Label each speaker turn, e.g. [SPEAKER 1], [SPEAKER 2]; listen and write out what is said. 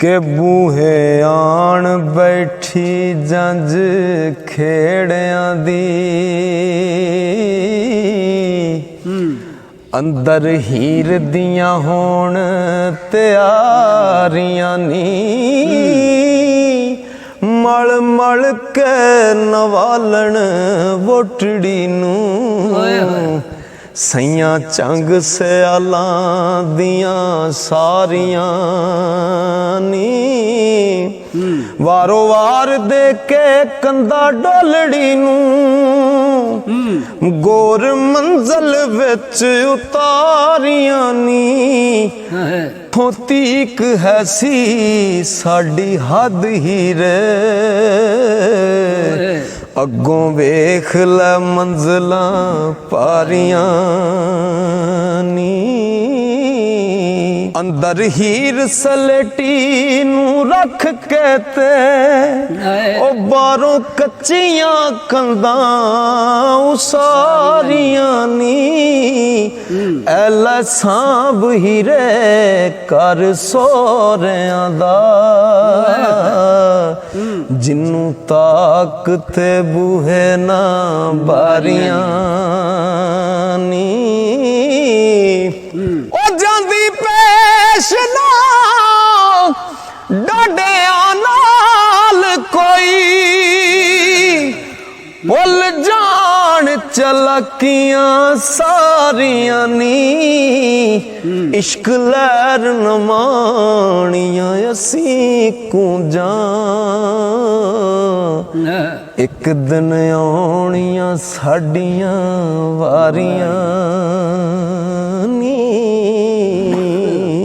[SPEAKER 1] के बूहे आन बैठी जंज खेड़ियां दी अंदर हीर दियां होण तैयारियां नी मल मल के नवालण वोटड़ी नूं सैयां चंग सियालां दियां सारियां नी वारो वार दे के कंधा डोलड़ी नूं गोर मंजल विच उतारियां नी तीक है सी साडी हद ही रे अगों वेख लै मंजिलां पारियां नी अंदर हीर सलेटी नूं रख के ते ओ बारों कच्चियां कंधां उसारियां नी ऐला सांभ हीरे कर सोहरियां दा जिन्नू ताक ते बूहे ना बारियां नी ओ जांदी पेश ना डाडियां नाल कोई भुल जान चलाकियां सारियां नी इश्क लैर न माणियां असीं कूंजां एक दिन आउणियां साडियां वारियां।